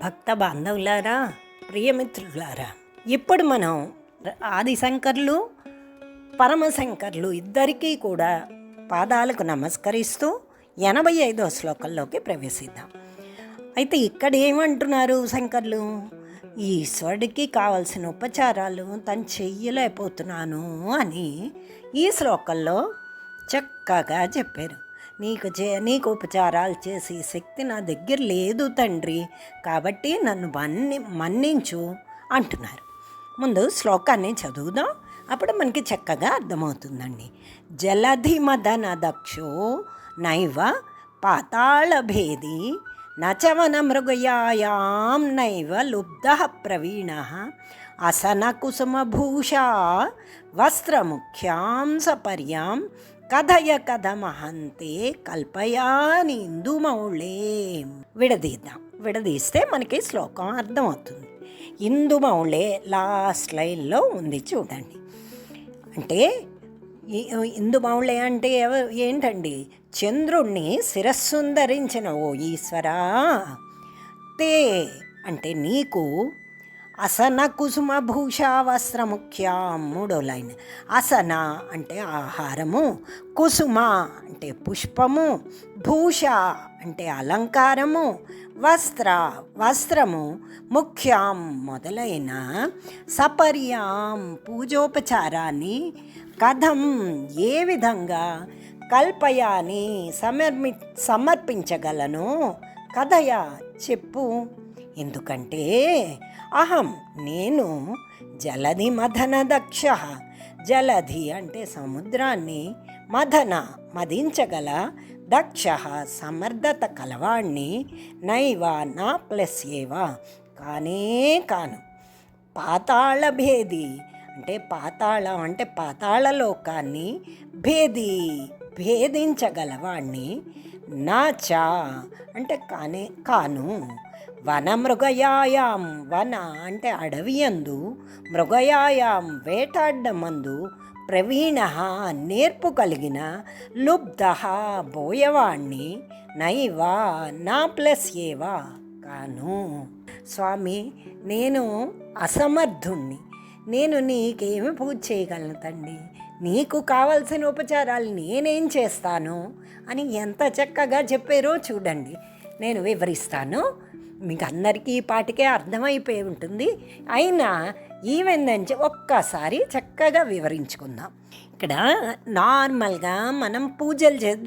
భక్త బాంధవులారా, ప్రియమిత్రులారా, ఇప్పుడు మనం ఆదిశంకర్లు పరమశంకర్లు ఇద్దరికీ కూడా పాదాలకు నమస్కరిస్తూ 85వ శ్లోకంలోకి ప్రవేశిద్దాం. అయితే ఇక్కడ ఏమంటున్నారు శంకర్లు? ఈశ్వరుడికి కావలసిన ఉపచారాలు తను చెయ్యలేకపోతున్నాను అని ఈ శ్లోకంలో చక్కగా చెప్పారు. నీకు ఉపచారాలు చేసే శక్తి నా దగ్గర లేదు తండ్రి, కాబట్టి నన్ను మన్నించు అంటున్నారు. ముందు శ్లోకాన్ని చదువుదాం, అప్పుడు మనకి చక్కగా అర్థమవుతుందండి. జలధి మదన దక్షో నైవ పాతాళభేది నచవన మృగయాయాం నైవ లుబ్ధ ప్రవీణ అసన కుసుమభూషా వస్త్రముఖ్యాం సపర్యాం కథయ కథమహంతే కల్పయాని ఇందుమౌళే. విడదీస్తే మనకి శ్లోకం అర్థమవుతుంది. ఇందుమౌళే లాస్ట్ లైన్లో ఉంది చూడండి. అంటే ఇందుమౌళే అంటే ఏంటండి? చంద్రుణ్ణి శిరస్సును ధరించిన ఓ ఈశ్వరా, తే అంటే నీకు అసన కుసుమ భూషా వస్త్రముఖ్యాం. మూడో లైన్. అసన అంటే ఆహారము, కుసుమ అంటే పుష్పము, భూష అంటే అలంకారము, వస్త్రము ముఖ్యాం మొదలైన సపర్యాం పూజోపచారాన్ని కథం ఏ విధంగా కల్పయాని సమర్పించగలను కథయ చెప్పు. ఎందుకంటే అహం నేను జలధి మథన దక్ష. జలధి అంటే సముద్రాన్ని, మదించగల, దక్ష సమర్థత కలవాణ్ణి, నైవ నా ప్లస్ ఏవా కానే కాను, పాతాళ భేది అంటే పాతాళం అంటే పాతాళలోకాన్ని భేదించగలవాణ్ణి, నాచా అంటే కాను, వన మృగయాయాం వన అంటే అడవియందు, మృగయాయాం వేటాడ్డమందు, ప్రవీణ నేర్పు కలిగిన, లుబ్ధ బోయవాణ్ణి, నైవా నా ప్లస్ ఏవా కాను. స్వామి, నేను అసమర్థుణ్ణి, నేను నీకేమి పూజ చేయగలను తండ్రి, నీకు కావలసిన ఉపచారాలు నేనేం చేస్తాను అని ఎంత చక్కగా చెప్పారో చూడండి. నేను వివరిస్తాను, మీకు అందరికీ ఈ పాటికే అర్థమైపోయి ఉంటుంది. అయినా ఈవెందని ఒక్కసారి చక్కగా వివరించుకుందాం. ఇక్కడ నార్మల్గా మనం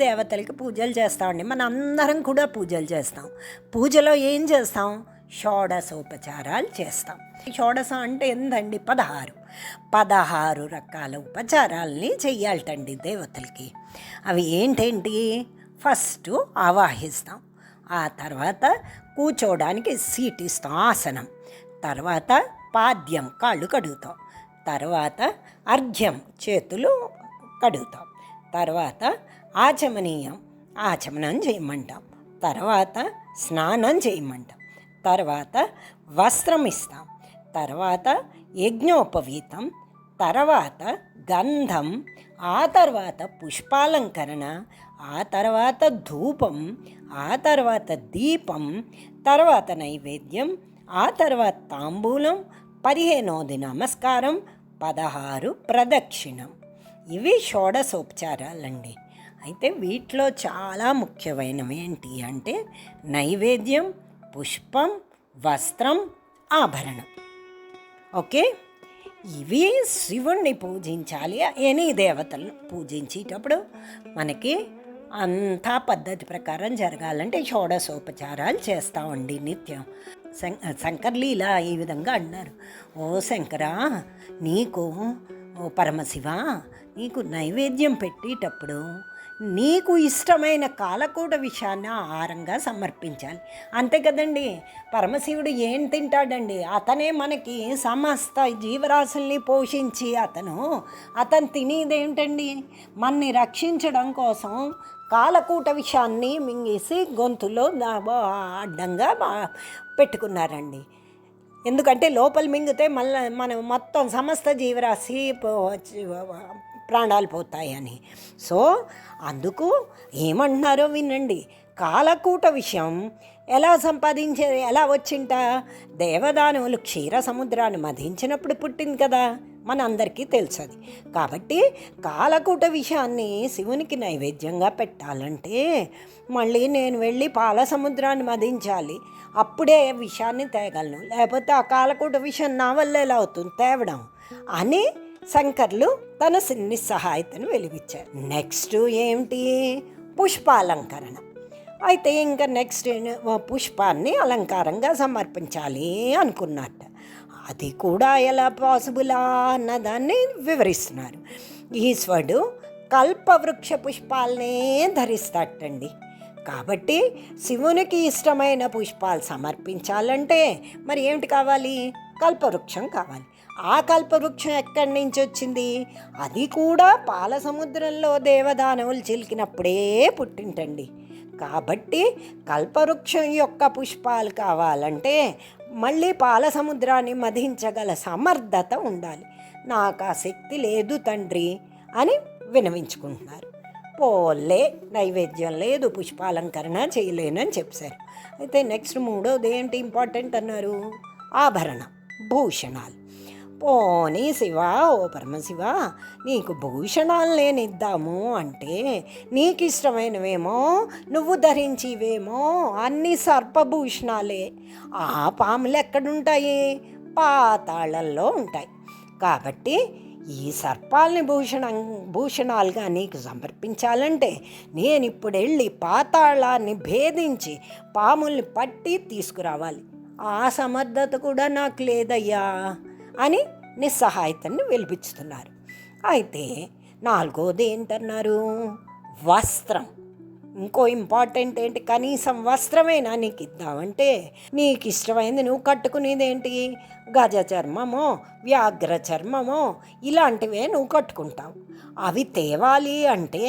దేవతలకి పూజలు చేస్తామండి. మన అందరం కూడా పూజలు చేస్తాం. పూజలో ఏం చేస్తాం? షోడశోపచారాలు చేస్తాం. షోడశం అంటే ఏందండి? 16 రకాల ఉపచారాలని చెయ్యాలటండి దేవతలకి. అవి ఏంటేంటి? ఫస్ట్ ఆవాహిస్తాం, ఆ తర్వాత కూర్చోవడానికి సీట్ ఇస్తాం, ఆసనం, తర్వాత పాద్యం కాళ్ళు కడుగుతాం, తర్వాత అర్ఘ్యం చేతులు కడుగుతాం, తర్వాత ఆచమనం చేయమంటాం, తర్వాత స్నానం చేయమంటాం, తర్వాత వస్త్రం ఇస్తాం, తర్వాత యజ్ఞోపవీతం, తర్వాత గంధం, ఆ తర్వాత పుష్పాలంకరణ, ఆ తర్వాత ధూపం, ఆ తర్వాత దీపం, తర్వాత నైవేద్యం, ఆ తర్వాత తాంబూలం, 15 నమస్కారం, 16 ప్రదక్షిణం. ఇవి షోడశోపచారాలండి. అయితే వీటిలో చాలా ముఖ్యమైనవి ఏంటి అంటే నైవేద్యం, పుష్పం, వస్త్రం, ఆభరణం. ఓకే, ఇవి శివుణ్ణి పూజించాలి. ఎనీ దేవతలను పూజించేటప్పుడు మనకి అంతా పద్ధతి ప్రకారం జరగాలంటే షోడశోపచారాలు చేస్తామండి నిత్యం. శంకర్లు ఇలా ఈ విధంగా అన్నారు. ఓ శంకరా, నీకు ఓ పరమశివ, నీకు నైవేద్యం పెట్టేటప్పుడు నీకు ఇష్టమైన కాలకూట విషయాన్ని ఆహారంగా సమర్పించాలి. అంతే కదండి. పరమశివుడు ఏం తింటాడండి? అతనే మనకి సమస్త జీవరాశుల్ని పోషించి అతను తినేదేంటండి? మనని రక్షించడం కోసం కాలకూట విషయాన్ని మింగేసి గొంతులో అడ్డంగా పెట్టుకున్నారండి. ఎందుకంటే లోపల మింగితే మళ్ళీ మనం మొత్తం సమస్త జీవరాశి ప్రాణాలు పోతాయని. సో అందుకు ఏమంటున్నారో వినండి. కాలకూట విషయం ఎలా సంపాదించేది, ఎలా వచ్చింట? దేవదానవులు క్షీర సముద్రాన్ని మధించినప్పుడు పుట్టింది కదా, మన అందరికీ తెలుసు అది. కాబట్టి కాలకూట విషాన్ని శివునికి నైవేద్యంగా పెట్టాలంటే మళ్ళీ నేను వెళ్ళి పాల సముద్రాన్ని మధించాలి, అప్పుడే విషాన్ని తేగలను, లేకపోతే ఆ కాలకూట విషం నా వల్ల ఎలా అవుతుంది తేవడం అని శంకర్లు తన నిస్సహాయతను వెలిగించారు. నెక్స్ట్ ఏమిటి? పుష్పాలంకరణ. అయితే ఇంకా నెక్స్ట్ పుష్పాన్ని అలంకారంగా సమర్పించాలి అనుకున్నట్ట. అది కూడా ఎలా పాసిబులా అన్నదాన్ని వివరిస్తున్నారు. ఈశ్వరుడు కల్పవృక్ష పుష్పాలనే ధరిస్తాటండి. కాబట్టి శివునికి ఇష్టమైన పుష్పాలు సమర్పించాలంటే మరి ఏమిటి కావాలి? కల్పవృక్షం కావాలి. ఆ కల్పవృక్షం ఎక్కడి నుంచి వచ్చింది? అది కూడా పాల సముద్రంలో దేవదానవులు చిలికినప్పుడే పుట్టింటండి. కాబట్టి కల్పవృక్షం యొక్క పుష్పాలు కావాలంటే మళ్ళీ పాల సముద్రాన్ని మధించగల సమర్థత ఉండాలి. నాకు ఆ శక్తి లేదు తండ్రి అని వినవించుకుంటున్నారు. పోలే, నైవేద్యం లేదు, పుష్పాలంకరణ చేయలేనని చెప్పారు. అయితే నెక్స్ట్ మూడోది ఏంటి ఇంపార్టెంట్ అన్నారు? ఆభరణం, భూషణాలు. పోనీ శివ, ఓ పరమశివ, నీకు భూషణాలు నేను ఇద్దాము అంటే నీకు ఇష్టమైనవేమో నువ్వు ధరించివేమో అన్ని సర్పభూషణాలే. ఆ పాములు ఎక్కడుంటాయి? పాతాళంలో ఉంటాయి. కాబట్టి ఈ సర్పాలని భూషణాలుగా నీకు సమర్పించాలంటే నేను ఇప్పుడు వెళ్ళి పాతాళాన్ని భేదించి పాముల్ని పట్టి తీసుకురావాలి. ఆ సమర్థత కూడా నాకు లేదయ్యా అని నిస్సహాయతని వెలిపించుతున్నారు. అయితే నాలుగోది ఏంటన్నారు? వస్త్రం. ఇంకో ఇంపార్టెంట్ ఏంటి? కనీసం వస్త్రమైనా నీకు ఇద్దామంటే నీకు ఇష్టమైంది నువ్వు కట్టుకునేదేంటి? గజ చర్మమో వ్యాఘ్ర చర్మమో ఇలాంటివే నువ్వు కట్టుకుంటావు. అవి తేవాలి అంటే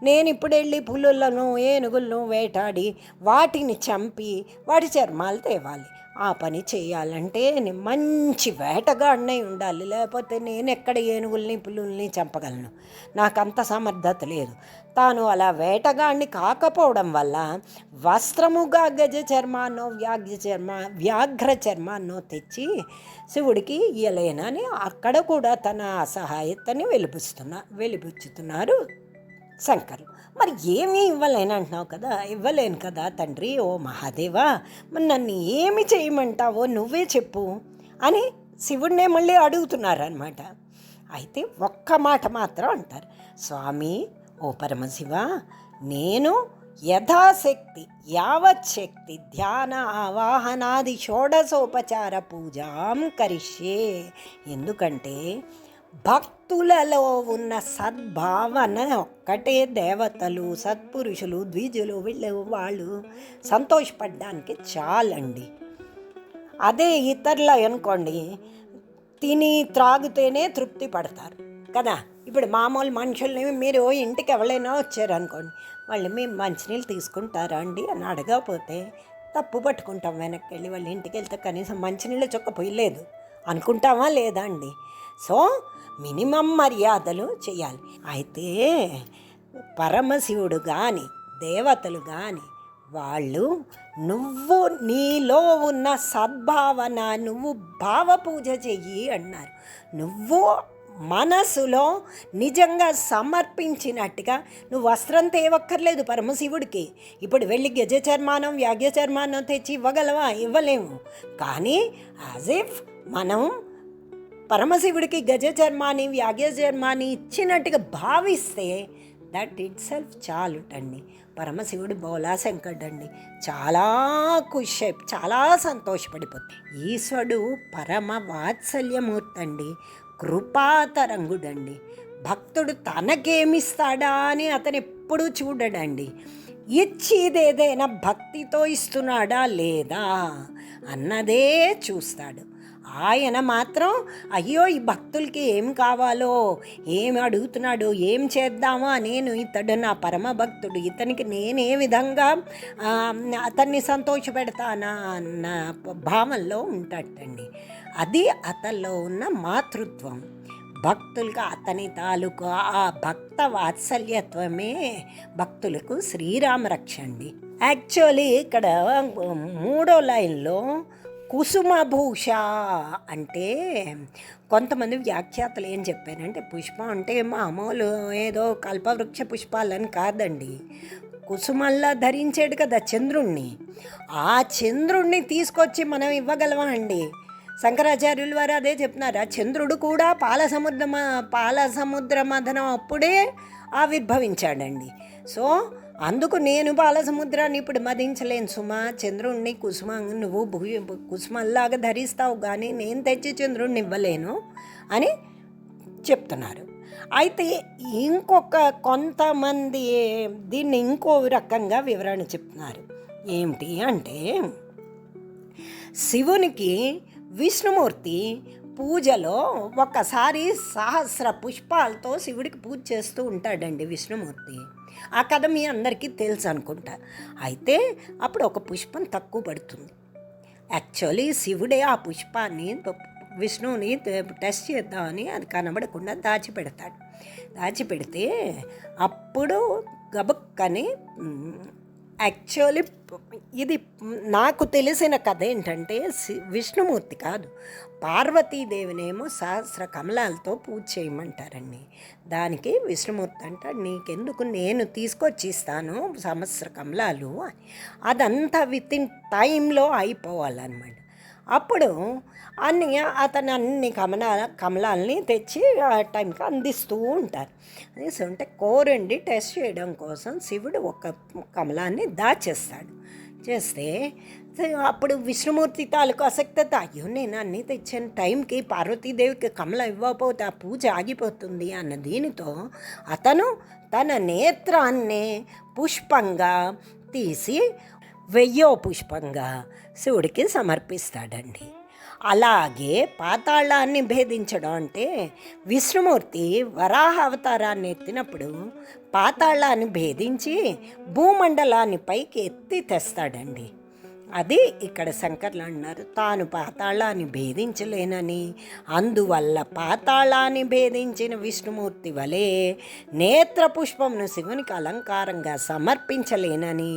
నేను ఇప్పుడు వెళ్ళి పులులను ఏనుగులను వేటాడి వాటిని చంపి వాటి చర్మాలు తేవాలి. ఆ పని చేయాలంటే మంచి వేటగాడినై ఉండాలి, లేకపోతే నేను ఎక్కడ ఏనుగుల్ని పులుల్ని చంపగలను? నాకంత సమర్థత లేదు. తాను అలా వేటగాడిని కాకపోవడం వల్ల వస్త్రముగా గజ చర్మాన్నో వ్యాఘ్ర చర్మాన్నో తెచ్చి శివుడికి ఇయ్యలేనని అక్కడ కూడా తన అసహాయతని వెలిపుచ్చుతున్నారు శంకరులు. మరి ఏమీ ఇవ్వలేనంటున్నావు కదా, ఇవ్వలేను కదా తండ్రి, ఓ మహాదేవా, మరి నన్ను ఏమి చేయమంటావో నువ్వే చెప్పు అని శివుడినే మళ్ళీ అడుగుతున్నారనమాట. అయితే ఒక్క మాట మాత్రం అంటారు, స్వామి, ఓ పరమశివ, నేను యథాశక్తి యావత్ శక్తి ధ్యాన ఆవాహనాది షోడశోపచార పూజాం కరిష్యే. ఎందుకంటే భక్తులలో ఉన్న సద్భావన ఒక్కటే దేవతలు, సత్పురుషులు, ద్విజులు వాళ్ళు సంతోషపడడానికి చాలండి. అదే ఇతరులు అనుకోండి, తిని త్రాగితేనే తృప్తి పడతారు కదా. ఇప్పుడు మామూలు మనుషుల్ని మీరు ఇంటికి ఎవరైనా వచ్చారనుకోండి, వాళ్ళు మేము మంచినీళ్ళు తీసుకుంటారా అండి అని అడగకపోతే తప్పు పట్టుకుంటాం. వెనక్కి వెళ్ళి వాళ్ళ ఇంటికి వెళ్తే కనీసం మంచినీళ్ళు చొక్క పోయలేదు అనుకుంటామా లేదా అండి? సో మినిమం మర్యాదలు చేయాలి. అయితే పరమశివుడు కానీ దేవతలు కానీ వాళ్ళు నువ్వు నీలో ఉన్న సద్భావన, నువ్వు భావపూజ చెయ్యి అన్నారు. నువ్వు మనసులో నిజంగా సమర్పించినట్టుగా నువ్వు వస్త్రం తేవక్కర్లేదు పరమశివుడికి. ఇప్పుడు వెళ్ళి గజ చర్మానం వ్యాఘ్ర చర్మానం తెచ్చి ఇవ్వగలవా? ఇవ్వలేము. కానీ యాజ్ ఇఫ్ మనం పరమశివుడికి గజ చర్మాన్ని వ్యాఘ్ర చర్మాన్ని ఇచ్చినట్టుగా భావిస్తే దట్ ఇట్ సెల్ఫ్ చాలుటండి. పరమశివుడు బోలాశంకరుడు అండి, చాలా ఖుషి, చాలా సంతోషపడిపోతుంది. ఈశ్వరుడు పరమ వాత్సల్యమూర్తి అండి, కృపాతరంగుడండి. భక్తుడు తనకేమిస్తాడా అని అతను ఎప్పుడూ చూడడండి. ఇచ్చేదేదైనా భక్తితో ఇస్తున్నాడా లేదా అన్నదే చూస్తాడు. ఆయన మాత్రం అయ్యో ఈ భక్తులకి ఏం కావాలో, ఏమి అడుగుతున్నాడు, ఏం చేద్దామో, నేను ఇతడు నా పరమ భక్తుడు, ఇతనికి నేనే విధంగా అతన్ని సంతోషపెడతానా అన్న భావంలో ఉంటాడండి. అది అతనిలో ఉన్న మాతృత్వం. భక్తులకు అతని తాలూకు ఆ భక్త వాత్సల్యత్వమే భక్తులకు శ్రీరామ రక్ష అండి. యాక్చువల్లీ ఇక్కడ మూడో లైన్లో కుసుమభూష అంటే కొంతమంది వ్యాఖ్యాతలు ఏం చెప్పారంటే పుష్పం అంటే మామూలు ఏదో కల్పవృక్ష పుష్పాలని కాదండి, కుసుమల్లా ధరించాడు కదా చంద్రుణ్ణి, ఆ చంద్రుణ్ణి తీసుకొచ్చి మనం ఇవ్వగలమా అండి? శంకరాచార్యుల వారు అదే చెప్తున్నారు. ఆ చంద్రుడు కూడా పాల సముద్ర మథనం అప్పుడే ఆవిర్భవించాడండి. సో అందుకు నేను బాలసముద్రాన్ని ఇప్పుడు మదించలేను సుమా, చంద్రుణ్ణి నువ్వు కుసుమల్లాగా ధరిస్తావు కానీ నేను తెచ్చి చంద్రుణ్ణి ఇవ్వలేను అని చెప్తున్నారు. అయితే కొంతమంది దీన్ని ఇంకో రకంగా వివరణ చెప్తున్నారు. ఏమిటి అంటే, శివునికి విష్ణుమూర్తి పూజలో ఒకసారి సహస్ర పుష్పాలతో శివుడికి పూజ చేస్తూ ఉంటాడండి విష్ణుమూర్తి. ఆ కథ మీ అందరికీ తెలుసు అనుకుంటా. అయితే అప్పుడు ఒక పుష్పం తక్కువ పడుతుంది. యాక్చువల్లీ శివుడే ఆ పుష్పాన్ని విష్ణువుని టెస్ట్ చేద్దామని అది కనబడకుండా దాచిపెడితే అప్పుడు గబుక్కని యాక్చువల్లీ ఇది నాకు తెలిసిన కథ ఏంటంటే విష్ణుమూర్తి కాదు, పార్వతీదేవినేమో సహస్ర కమలాలతో పూజ చేయమంటారండి. దానికి విష్ణుమూర్తి అంటాడు, నీకెందుకు, నేను తీసుకొచ్చి ఇస్తాను సహస్ర కమలాలు. అదంతా విత్ ఇన్ టైంలో అయిపోవాలన్నమాట. అప్పుడు అతను అన్ని కమలాలని తెచ్చి ఆ టైంకి అందిస్తూ ఉంటారు. అనేసి ఉంటే కోరండి టెస్ట్ చేయడం కోసం శివుడు ఒక కమలాన్ని చేస్తే అప్పుడు విష్ణుమూర్తి తాలూకు ఆసక్తత, అయ్యో నేను అన్నీ తెచ్చిన టైంకి పార్వతీదేవికి కమల ఇవ్వకపోతే ఆ పూజ ఆగిపోతుంది అన్న దీనితో అతను తన నేత్రాన్ని పుష్పంగా తీసి 1000వ పుష్పంగా శివుడికి సమర్పిస్తాడండి. అలాగే పాతాళాన్ని భేదించడం అంటే విష్ణుమూర్తి వరాహ అవతారాన్ని ఎత్తినప్పుడు పాతాళాన్ని భేదించి భూమండలాన్ని పైకి ఎత్తి తెస్తాడండి. అది ఇక్కడ శంకర్లు అన్నారు, తాను పాతాళాన్ని భేదించలేనని, అందువల్ల పాతాళాన్ని భేదించిన విష్ణుమూర్తి వలె నేత్రపుష్పంను శివునికి అలంకారంగా సమర్పించలేనని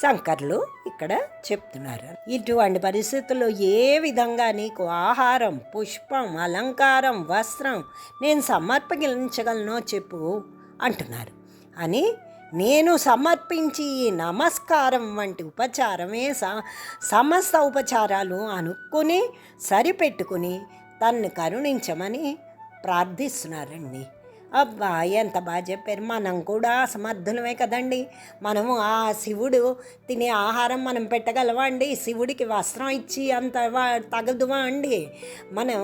శంకర్లు ఇక్కడ చెప్తున్నారు. ఇటువంటి పరిస్థితుల్లో ఏ విధంగా నీకు ఆహారం, పుష్పం, అలంకారం, వస్త్రం నేను సమర్పించగలనో చెప్పు అంటున్నారు. అని నేను సమర్పించి నమస్కారం వంటి ఉపచారమే సమస్త ఉపచారాలు అనుకుని సరిపెట్టుకుని తన్ను కరుణించమని ప్రార్థిస్తున్నారండి. అబ్బా ఎంత బాగా చెప్పారు. మనం కూడా అసమర్థులమే కదండి. మనము ఆ శివుడు తినే ఆహారం మనం పెట్టగలవా అండి? శివుడికి వస్త్రం ఇచ్చి అంత తగదువా అండి? మనం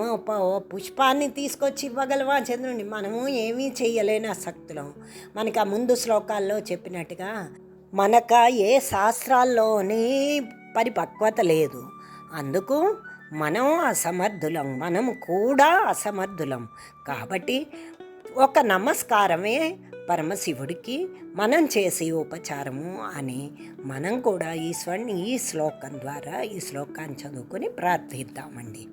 పుష్పాన్ని తీసుకొచ్చి ఇవ్వగలవా చంద్రుని? మనము ఏమీ చేయలేని అసక్తులం. మనకు ఆ ముందు శ్లోకాల్లో చెప్పినట్టుగా మనక ఏ శాస్త్రాల్లోని పరిపక్వత లేదు. అందుకు మనం అసమర్థులం. కాబట్టి ఒక నమస్కారమే పరమశివుడికి మనం చేసే ఉపచారము అని మనం కూడా ఈ శ్లోకం ద్వారా ఈ శ్లోకాన్ని చదువుకొని ప్రార్థిద్దామండి.